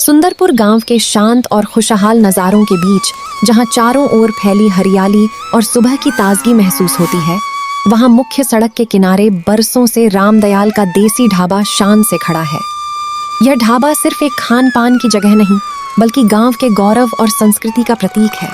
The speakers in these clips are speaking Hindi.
सुंदरपुर गांव के शांत और खुशहाल नज़ारों के बीच, जहां चारों ओर फैली हरियाली और सुबह की ताजगी महसूस होती है, वहां मुख्य सड़क के किनारे बरसों से रामदयाल का देसी ढाबा शान से खड़ा है। यह ढाबा सिर्फ एक खान पान की जगह नहीं, बल्कि गांव के गौरव और संस्कृति का प्रतीक है।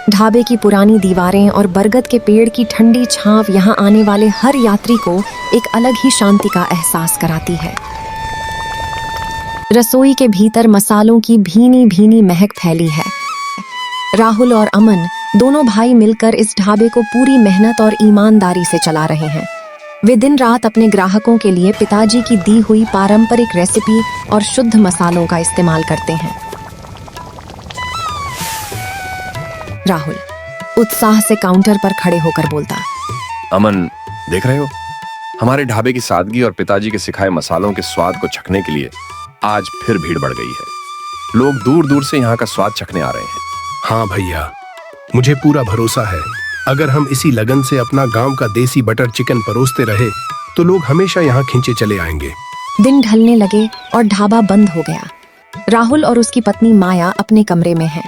ढाबे की पुरानी दीवारें और बरगद के पेड़ की ठंडी छांव यहां आने वाले हर यात्री को एक अलग ही शांति का एहसास कराती है। रसोई के भीतर मसालों की भीनी भीनी महक फैली है। राहुल और अमन दोनों भाई मिलकर इस ढाबे को पूरी मेहनत और ईमानदारी से चला रहे हैं। वे दिन रात अपने ग्राहकों के लिए पिताजी की दी हुई पारंपरिक रेसिपी और शुद्ध मसालों का इस्तेमाल करते हैं। राहुल उत्साह से काउंटर पर खड़े होकर बोलता, अमन, देख रहे हो, हमारे ढाबे की सादगी और पिताजी के सिखाए मसालों के स्वाद को चखने के लिए आज फिर भीड़ बढ़ गई है। लोग दूर दूर से यहाँ का स्वाद चखने आ रहे हैं। हाँ भैया, मुझे पूरा भरोसा है, अगर हम इसी लगन से अपना गांव का देसी बटर चिकन परोसते रहे तो लोग हमेशा यहाँ खींचे चले आएंगे। दिन ढलने लगे और ढाबा बंद हो गया। राहुल और उसकी पत्नी माया अपने कमरे में हैं।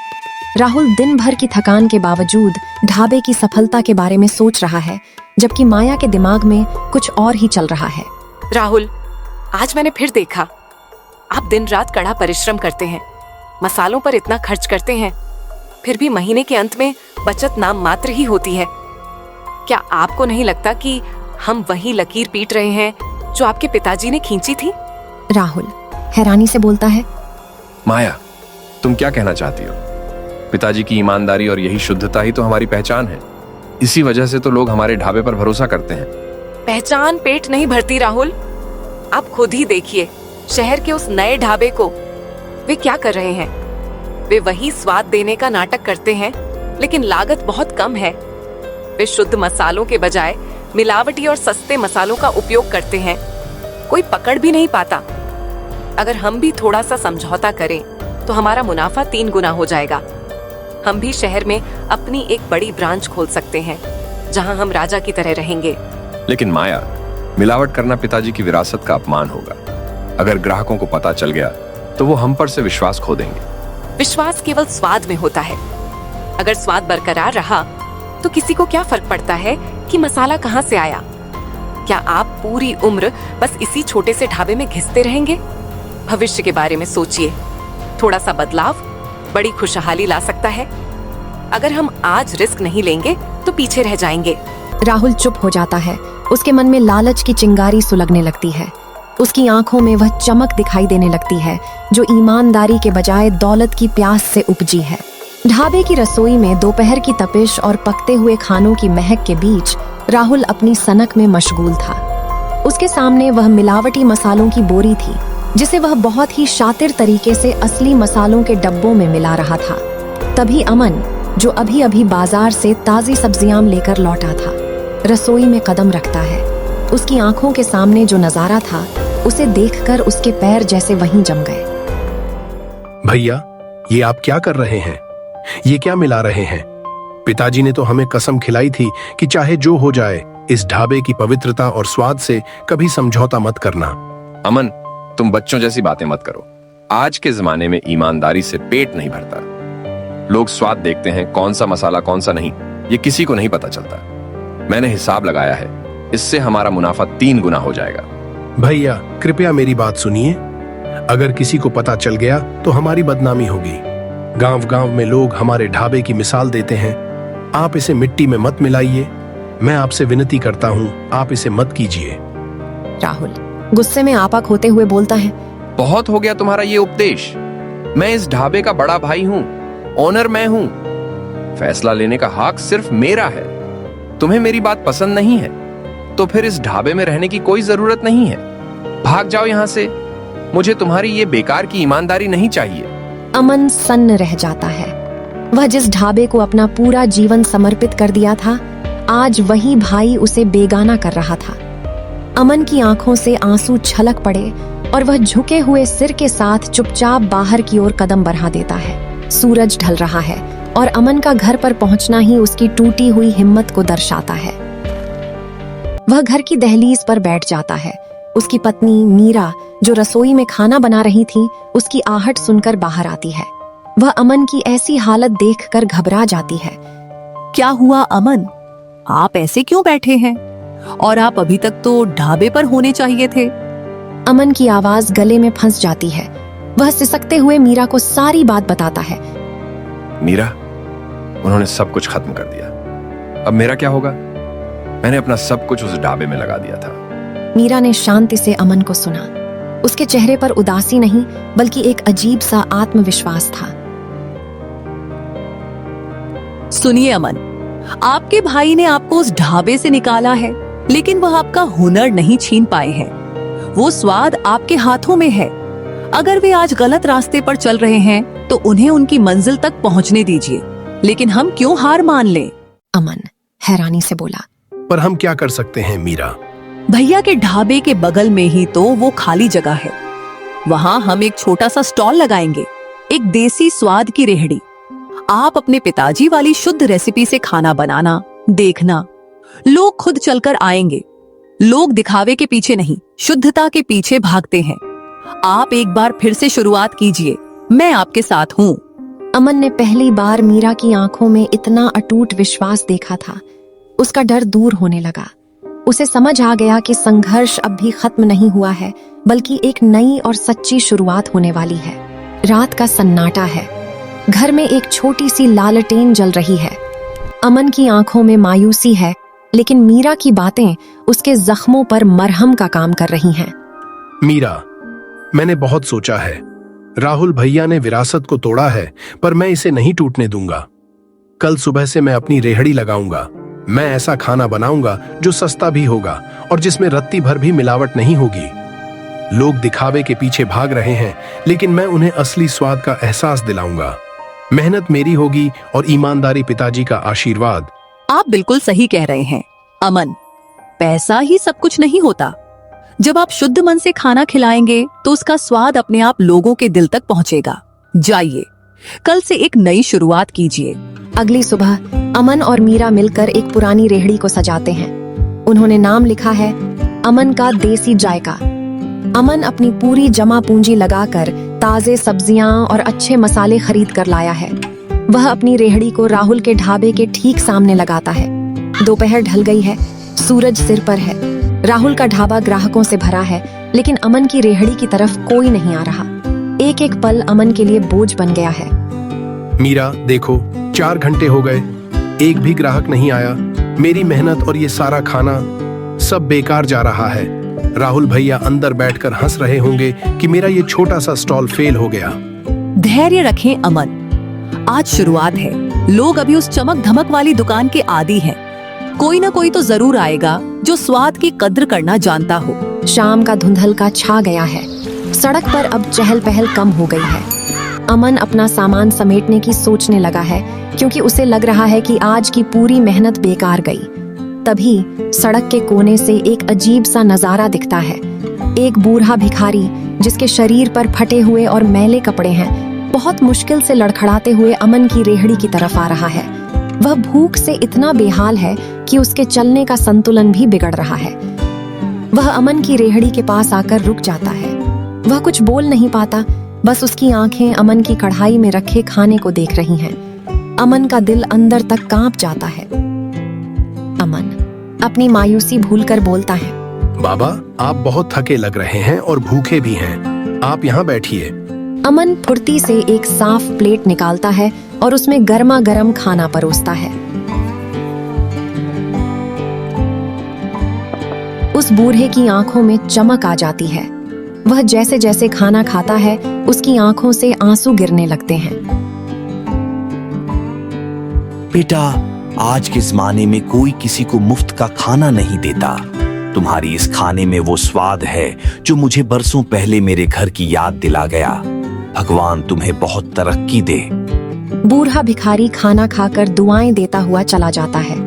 राहुल दिन भर की थकान के बावजूद ढाबे की सफलता के बारे में सोच रहा है, जबकि माया के दिमाग में कुछ और ही चल रहा है। राहुल, आज मैंने फिर देखा, आप दिन रात कड़ा परिश्रम करते हैं, मसालों पर इतना खर्च करते हैं, फिर भी महीने के अंत में बचत नाम मात्र ही होती है। क्या आपको नहीं लगता कि हम वही लकीर पीट रहे हैं जो आपके पिताजी ने खींची थी? राहुल हैरानी से बोलता है, माया, तुम क्या कहना चाहती हो? पिताजी की ईमानदारी और यही शुद्धता ही तो हमारी पहचान है। इसी वजह से तो लोग हमारे ढाबे पर भरोसा करते हैं। पहचान पेट नहीं भरती राहुल। आप खुद ही देखिए शहर के उस नए ढाबे को, वे क्या कर रहे हैं? वे वही स्वाद देने का नाटक करते हैं, लेकिन लागत बहुत कम है। वे शुद्ध मसालों के बजाय मिलावटी और सस्ते मसालों का उपयोग करते हैं। कोई पकड़ भी नहीं पाता। अगर हम भी थोड़ा सा समझौता करें तो हमारा मुनाफा 3 गुना हो जाएगा। हम भी शहर में अपनी एक बड़ी ब्रांच खोल सकते हैं, जहां हम राजा की तरह रहेंगे। लेकिन माया, मिलावट करना पिताजी की विरासत का अपमान होगा। अगर ग्राहकों को पता चल गया तो वो हम पर से विश्वास खो देंगे। विश्वास केवल स्वाद में होता है। अगर स्वाद बरकरार रहा तो किसी को क्या फर्क पड़ता है कि मसाला कहां से आया? क्या आप पूरी उम्र बस इसी छोटे से ढाबे में घिसते रहेंगे? भविष्य के बारे में सोचिए। थोड़ा सा बदलाव बड़ी खुशहाली ला सकता है। अगर हम आज रिस्क नहीं लेंगे तो पीछे रह जाएंगे। राहुल चुप हो जाता है। उसके मन में लालच की चिंगारी सुलगने लगती है। उसकी आंखों में वह चमक दिखाई देने लगती है जो ईमानदारी के बजाय दौलत की प्यास से उपजी है। ढाबे की रसोई में दोपहर की तपिश और पकते हुए खानों की महक के बीच राहुल अपनी सनक में मशगूल था। उसके सामने वह मिलावटी मसालों की बोरी थी, जिसे वह बहुत ही शातिर तरीके से असली मसालों के डब्बों में मिला रहा था। तभी अमन, जो अभी अभी बाजार से ताजी सब्जियां लेकर लौटा था, रसोई में कदम रखता है। उसकी आंखों के सामने जो नजारा था, उसे देखकर उसके पैर जैसे वहीं जम गए। भैया, ये आप क्या कर रहे हैं? ये क्या मिला रहे हैं? पिताजी ने तो हमें कसम खिलाई थी कि चाहे जो हो जाए, इस ढाबे की पवित्रता और स्वाद से कभी समझौता मत करना। अमन, तुम बच्चों जैसी बातें मत करो। आज के जमाने में ईमानदारी से पेट नहीं भरता। लोग स्वाद देखते हैं, कौन सा मसाला कौन सा नहीं, ये किसी को नहीं पता चलता। मैंने हिसाब लगाया है, इससे हमारा मुनाफा 3 गुना हो जाएगा। भैया, कृपया मेरी बात सुनिए। अगर किसी को पता चल गया तो हमारी बदनामी होगी। गांव गांव में लोग हमारे ढाबे की मिसाल देते हैं। आप इसे मिट्टी में मत मिलाइए। मैं आपसे विनती करता हूँ, आप इसे मत कीजिए। राहुल गुस्से में आपा खोते हुए बोलता है, बहुत हो गया तुम्हारा ये उपदेश। मैं इस ढाबे का बड़ा भाई हूँ, ओनर मैं हूँ। फैसला लेने का हक सिर्फ मेरा है। तुम्हें मेरी बात पसंद नहीं है तो फिर इस ढाबे में रहने की कोई जरूरत नहीं है। भाग जाओ यहाँ से। मुझे तुम्हारी ये बेकार की ईमानदारी नहीं चाहिए। अमन सन्न रह जाता है। वह जिस ढाबे को अपना पूरा जीवन समर्पित कर दिया था, आज वही भाई उसे बेगाना कर रहा था। अमन की आंखों से आंसू छलक पड़े और वह झुके हुए सिर के साथ चुपचाप बाहर की ओर कदम बढ़ा देता है। सूरज ढल रहा है और अमन का घर पर पहुंचना ही उसकी टूटी हुई हिम्मत को दर्शाता है। वह घर की दहलीज पर बैठ जाता है। उसकी पत्नी मीरा, जो रसोई में खाना बना रही थी, उसकी आहट सुनकर बाहर आती है। वह अमन की ऐसी हालत देखकर घबरा जाती है। क्या हुआ अमन? आप ऐसे क्यों बैठे हैं? और आप अभी तक तो ढाबे पर होने चाहिए थे। अमन की आवाज गले में फंस जाती है। वह सिसकते हुए मीरा को सारी बात बताता है। मीरा, उन्होंने सब कुछ खत्म कर दिया। अब मेरा क्या होगा? मैंने अपना सब कुछ उस ढाबे में लगा दिया था। मीरा ने शांति से अमन को सुना। उसके चेहरे पर उदासी नहीं, बल्कि एक अजीब सा आत्मविश्वास था। सुनिए अमन, आपके भाई ने आपको उस ढाबे से निकाला है, लेकिन वह आपका हुनर नहीं छीन पाए हैं। वो स्वाद आपके हाथों में है। अगर वे आज गलत रास्ते पर चल रहे हैं तो उन्हें उनकी मंजिल तक पहुंचने दीजिए, लेकिन हम क्यों हार मान लें? अमन हैरानी से बोला। पर हम क्या कर सकते हैं मीरा? भैया के ढाबे के बगल में ही तो वो खाली जगह है। वहाँ हम एक छोटा सा स्टॉल लगाएंगे, एक देसी स्वाद की रेहड़ी। आप अपने पिताजी वाली शुद्ध रेसिपी से खाना बनाना देखना। लोग खुद चलकर आएंगे। लोग दिखावे के पीछे नहीं, शुद्धता के पीछे भागते हैं। आप एक बार फिर से शुरुआत कीजिए, मैं आपके साथ हूँ। अमन ने पहली बार मीरा की आंखों में इतना अटूट विश्वास देखा था। उसका डर दूर होने लगा। उसे समझ आ गया कि संघर्ष अब भी खत्म नहीं हुआ है, बल्कि एक नई और सच्ची शुरुआत होने वाली है। रात का सन्नाटा है। घर में एक छोटी सी लालटेन जल रही है। अमन की आंखों में मायूसी है, लेकिन मीरा की बातें उसके जख्मों पर मरहम का काम कर रही हैं। मीरा, मैंने बहुत सोचा है। राहुल भैया ने विरासत को तोड़ा है, पर मैं इसे नहीं टूटने दूंगा। कल सुबह से मैं अपनी रेहड़ी लगाऊंगा। मैं ऐसा खाना बनाऊंगा जो सस्ता भी होगा और जिसमें रत्ती भर भी मिलावट नहीं होगी। लोग दिखावे के पीछे भाग रहे हैं, लेकिन मैं उन्हें असली स्वाद का एहसास दिलाऊंगा। मेहनत मेरी होगी और ईमानदारी पिताजी का आशीर्वाद। आप बिल्कुल सही कह रहे हैं अमन। पैसा ही सब कुछ नहीं होता। जब आप शुद्ध मन से खाना खिलाएंगे तो उसका स्वाद अपने आप लोगों के दिल तक पहुंचेगा। जाइए, कल से एक नई शुरुआत कीजिए। अगली सुबह अमन और मीरा मिलकर एक पुरानी रेहड़ी को सजाते हैं। उन्होंने नाम लिखा है अमन का देसी जायका। अमन अपनी पूरी जमा पूंजी लगाकर ताजे सब्जियां और अच्छे मसाले खरीद कर लाया है। वह अपनी रेहड़ी को राहुल के ढाबे के ठीक सामने लगाता है। दोपहर ढल गई है, सूरज सिर पर है। राहुल का ढाबा ग्राहकों से भरा है, लेकिन अमन की रेहड़ी की तरफ कोई नहीं आ रहा। एक एक पल अमन के लिए बोझ बन गया है। मीरा देखो, 4 घंटे हो गए, एक भी ग्राहक नहीं आया। मेरी मेहनत और ये सारा खाना सब बेकार जा रहा है। राहुल भैया अंदर बैठकर हंस रहे होंगे कि मेरा ये छोटा सा स्टॉल फेल हो गया। धैर्य रखें अमन, आज शुरुआत है। लोग अभी उस चमक धमक वाली दुकान के आदी हैं। कोई ना कोई तो जरूर आएगा जो स्वाद की कद्र करना जानता हो। शाम का धुंधलका छा गया है। सड़क पर अब चहल पहल कम हो गई है। अमन अपना सामान समेटने की सोचने लगा है, क्योंकि उसे लग रहा है कि आज की पूरी मेहनत बेकार गई। तभी सड़क के कोने से एक अजीब सा नजारा दिखता है। एक बूढ़ा भिखारी, जिसके शरीर पर फटे हुए और मैले कपड़े हैं, बहुत मुश्किल से लड़खड़ाते हुए अमन की रेहड़ी की तरफ आ रहा है। वह भूख से इतना बेहाल है कि उसके चलने का संतुलन भी बिगड़ रहा है। वह अमन की रेहड़ी के पास आकर रुक जाता है। वह कुछ बोल नहीं पाता, बस उसकी आंखें अमन की कढ़ाई में रखे खाने को देख रही हैं। अमन का दिल अंदर तक कांप जाता है। अमन अपनी मायूसी भूलकर बोलता है, बाबा, आप बहुत थके लग रहे हैं और भूखे भी हैं। आप यहाँ बैठिए। अमन फुर्ती से एक साफ प्लेट निकालता है और उसमें गर्मा गर्म खाना परोसता है। उस बूढ़े की आंखों में चमक आ जाती है। वह जैसे जैसे खाना खाता है, उसकी आंखों से आंसू गिरने लगते हैं। बेटा, आज के जमाने में कोई किसी को मुफ्त का खाना नहीं देता। तुम्हारी इस खाने में वो स्वाद है जो मुझे बरसों पहले मेरे घर की याद दिला गया। भगवान तुम्हें बहुत तरक्की दे। बूढ़ा भिखारी खाना खाकर दुआएं देता हुआ चला जाता है।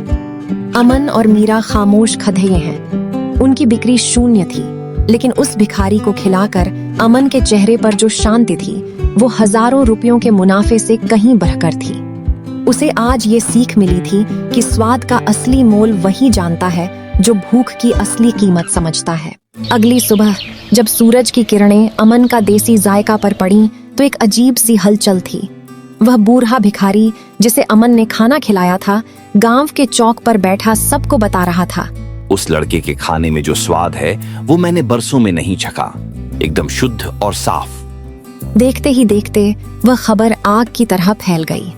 अमन और मीरा खामोश खधेये हैं। उनकी बिक्री शून्य थी, लेकिन उस भिखारी को खिलाकर अमन के चेहरे पर जो शांति थी, वो हजारों रुपयों के मुनाफे से कहीं बढ़कर थी। उसे आज ये सीख मिली थी कि स्वाद का असली मोल वही जानता है जो भूख की असली कीमत समझता है। अगली सुबह जब सूरज की किरणें अमन का देसी जायका पर पड़ी तो एक अजीब सी हलचल थी। वह बूढ़ा भिखारी जिसे अमन ने खाना खिलाया था, गांव के चौक पर बैठा सबको बता रहा था। उस लड़के के खाने में जो स्वाद है वो मैंने बरसों में नहीं चखा, एकदम शुद्ध और साफ। देखते ही देखते वह खबर आग की तरह फैल गई।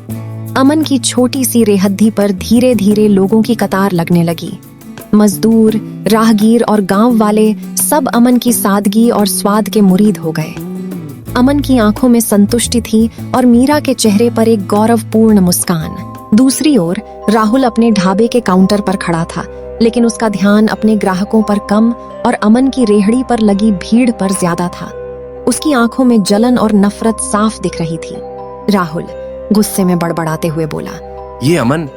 अमन की छोटी सी रेहद्दी पर धीरे धीरे लोगों की कतार लगने लगी। मजदूर, राहगीर और गांव वाले सब अमन की सादगी और स्वाद के मुरीद हो गए। अमन की आंखों में संतुष्टि थी और मीरा के चेहरे पर एक गौरवपूर्ण मुस्कान। दूसरी ओर राहुल अपने ढाबे के काउंटर पर खड़ा था, लेकिन उसका ध्यान अपने ग्राहकों पर कम और अमन की रेहड़ी पर लगी भीड़ पर ज्यादा था। उसकी आंखों में जलन और नफरत साफ दिख रही थी। राहुल गुस्से में बड़बड़ाते हुए बोला, ये अमन,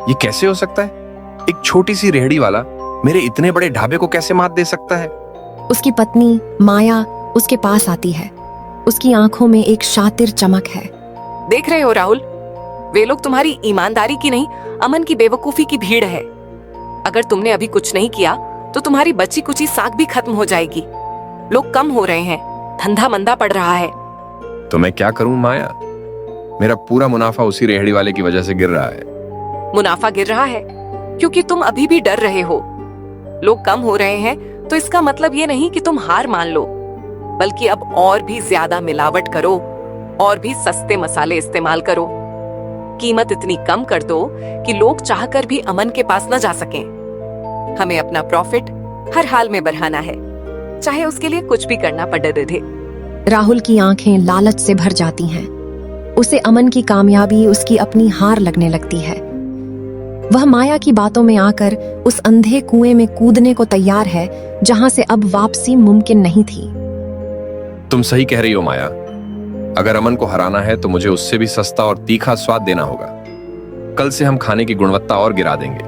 ये कैसे हो सकता है? एक छोटी सी रेहड़ी वाला मेरे इतने बड़े ढाबे को कैसे मात दे सकता है? उसकी पत्नी माया उसके पास आती है। उसकी आंखों में एक शातिर चमक है। देख रहे हो राहुल, वे लोग तुम्हारी ईमानदारी की नहीं, अमन की बेवकूफी की भीड़ है। अगर तुमने अभी कुछ नहीं किया तो तुम्हारी बची कुची साख भी खत्म हो जाएगी। लोग कम हो रहे हैं, धंधा मंदा पड़ रहा है। तो मैं क्या करूं माया? मेरा पूरा मुनाफा उसी रेहड़ी वाले की वजह से गिर रहा है। मुनाफा गिर रहा है क्योंकि तुम अभी भी डर रहे हो। लोग कम हो रहे हैं तो इसका मतलब ये नहीं कि तुम हार मान लो, बल्कि अब और भी ज्यादा मिलावट करो और भी सस्ते मसाले इस्तेमाल करो। कीमत इतनी कम कर दो कि लोग चाहकर भी अमन के पास न जा सकें। हमें अपना प्रॉफिट हर हाल में बढ़ाना है, चाहे उसके लिए कुछ भी करना पड़े दे। राहुल की आंखें लालच से भर जाती हैं। उसे अमन की कामयाबी उसकी अपनी हार लगने लगती है। वह माया की बातों में आकर उस अंधे कुएं में कूदने को तैयार है जहां से अब वापसी मुमकिन नहीं थी। तुम सही कह रही हो माया। अगर अमन को हराना है तो मुझे उससे भी सस्ता और तीखा स्वाद देना होगा। कल से हम खाने की गुणवत्ता और गिरा देंगे,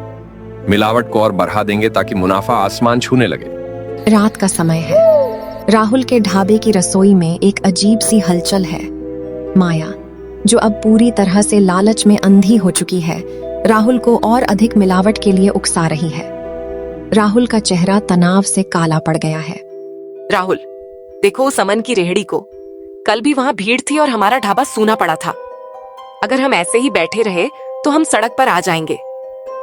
मिलावट को और बढ़ा देंगे ताकि मुनाफा आसमान छूने लगे। रात का समय है। राहुल के ढाबे की रसोई में एक अजीब सी हलचल है। माया, जो अब पूरी तरह से लालच में अंधी हो चुकी है, राहुल को और अधिक मिलावट के लिए उकसा रही है। राहुल का चेहरा तनाव से काला पड़ गया है। राहुल, देखो उस अमन की रेहड़ी को। कल भी वहां भीड़ थी और हमारा ढाबा सूना पड़ा था। अगर हम ऐसे ही बैठे रहे तो हम सड़क पर आ जाएंगे।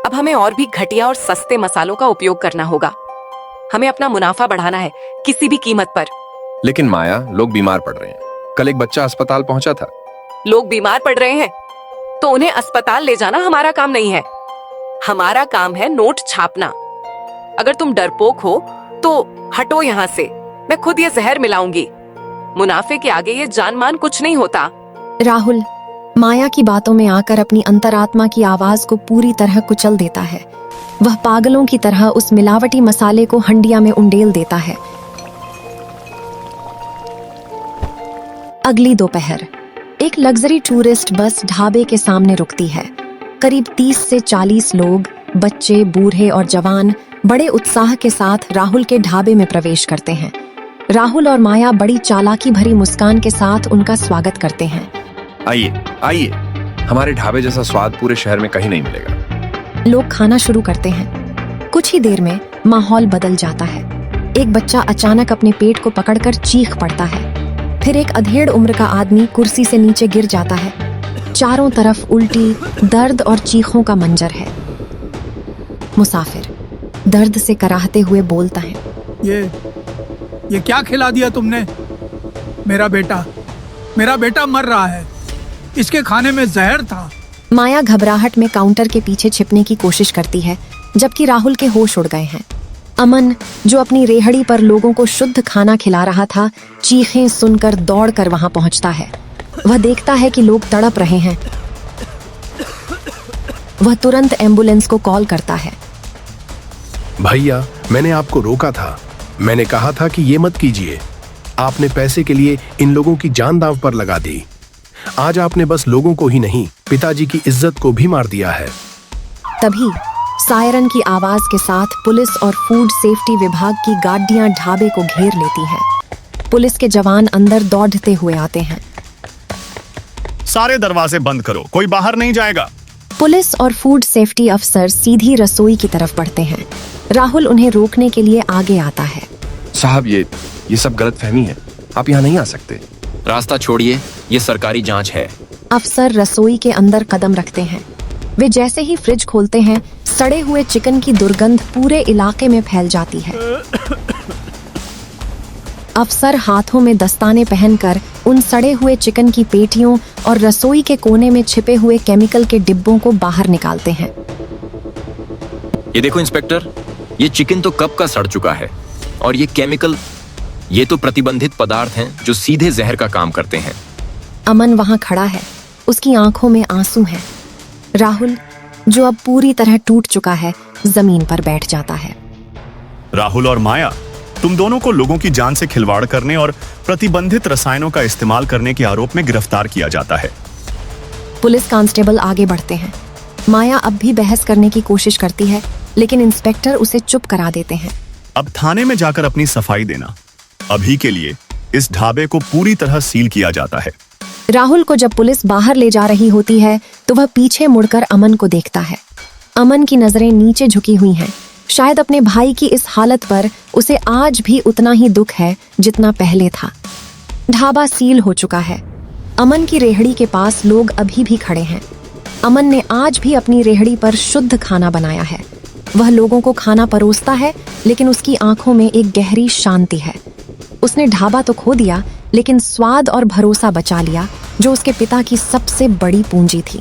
अब हमें और भी घटिया और सस्ते मसालों का उपयोग करना होगा। हमें अपना मुनाफा बढ़ाना है किसी भी कीमत पर। लेकिन माया, लोग बीमार पड़ रहे हैं। कल एक बच्चा अस्पताल पहुंचा था। लोग बीमार पड़ रहे हैं तो उन्हें अस्पताल ले जाना हमारा काम नहीं है। हमारा काम है नोट छापना। अगर तुम डरपोक हो तो हटो यहाँ से। मैं खुद ये जहर मिलाऊंगी। मुनाफे के आगे ये जान मान कुछ नहीं होता। राहुल माया की बातों में आकर अपनी अंतरात्मा की आवाज को पूरी तरह कुचल देता है। वह पागलों की तरह उस मिलावटी मसाले को हंडिया में उंडेल देता है। अगली दोपहर एक लग्जरी टूरिस्ट बस ढाबे के सामने रुकती है। करीब 30 से 40 लोग, बच्चे, बूढ़े और जवान बड़े उत्साह के साथ राहुल के ढाबे में प्रवेश करते हैं। राहुल और माया बड़ी चालाकी भरी मुस्कान के साथ उनका स्वागत करते हैं। आइए आइए, हमारे ढाबे जैसा स्वाद पूरे शहर में कहीं नहीं मिलेगा। लोग खाना शुरू करते हैं। कुछ ही देर में माहौल बदल जाता है। एक बच्चा अचानक अपने पेट को पकड़कर चीख पड़ता है। फिर एक अधेड़ उम्र का आदमी कुर्सी से नीचे गिर जाता है। चारों तरफ उल्टी, दर्द और चीखों का मंजर है। मुसाफिर दर्द से कराहते हुए बोलता है, ये क्या खिला दिया तुमने? मेरा बेटा मर रहा है। इसके खाने में जहर था। माया घबराहट में काउंटर के पीछे छिपने की कोशिश करती है, जबकि राहुल के होश उड़ गए हैं। अमन, जो अपनी रेहड़ी पर लोगों को शुद्ध खाना खिला रहा था, चीखें सुनकर दौड़कर वहां पहुंचता है। वह देखता है कि लोग तड़प रहे हैं। वह तुरंत एम्बुलेंस को कॉल करता है। भैया, मैंने आपको रोका था। मैंने कहा था कि ये मत कीजिए। आपने पैसे के लिए इन लोगों की जान दांव पर लगा दी। आज आपने बस लोगों को ही नहीं, पिताजी की इज्जत को भी मार दिया है। तभी सायरन की आवाज के साथ पुलिस और फूड सेफ्टी विभाग की गाड़ियां ढाबे को घेर लेती हैं। पुलिस के जवान अंदर दौड़ते हुए आते हैं। सारे दरवाजे बंद करो, कोई बाहर नहीं जाएगा। पुलिस और फूड सेफ्टी अफसर सीधी रसोई की तरफ बढ़ते हैं। राहुल उन्हें रोकने के लिए आगे आता है। साहब, ये सब गलतफहमी है। आप यहाँ नहीं आ सकते। रास्ता छोड़िए, ये सरकारी जांच है। अफसर रसोई के अंदर कदम रखते हैं। वे जैसे ही फ्रिज खोलते हैं, सड़े हुए चिकन की दुर्गंध पूरे इलाके में फैल जाती है। अफसर हाथों में दस्ताने पहनकर उन सड़े हुए चिकन की पेटियों और रसोई के कोने में छिपे हुए केमिकल के डिब्बों को बाहर निकालते हैं। ये देखो इंस्पेक्टर, ये चिकन तो कब का सड़ चुका है, और ये केमिकल, ये तो प्रतिबंधित पदार्थ हैं जो सीधे जहर का काम करते हैं। अमन वहां खड़ा है, उसकी आंखों में आंसू हैं। राहुल, जो अब पूरी तरह टूट चुका है, जमीन पर बैठ जाता है। राहुल और माया, तुम दोनों को लोगों की जान से खिलवाड़ करने और प्रतिबंधित रसायनों का इस्तेमाल करने के आरोप में गिरफ्तार किया जाता है। पुलिस कांस्टेबल आगे बढ़ते हैं। माया अब भी बहस करने की कोशिश करती है, लेकिन इंस्पेक्टर उसे चुप करा देते हैं। अब थाने में जाकर अपनी सफाई देना। अभी के लिए इस ढाबे को पूरी तरह सील किया जाता है। राहुल को जब पुलिस बाहर ले जा रही होती है तो वह पीछे मुड़कर अमन को देखता है। अमन की नजरें नीचे झुकी हुई हैं। शायद अपने भाई की इस हालत पर उसे आज भी उतना ही दुख है जितना पहले था। ढाबा सील हो चुका है। अमन की रेहड़ी के पास लोग अभी भी खड़े हैं। अमन ने आज भी अपनी रेहड़ी पर शुद्ध खाना बनाया है। वह लोगों को खाना परोसता है, लेकिन उसकी आंखों में एक गहरी शांति है। उसने ढाबा तो खो दिया, लेकिन स्वाद और भरोसा बचा लिया, जो उसके पिता की सबसे बड़ी पूंजी थी।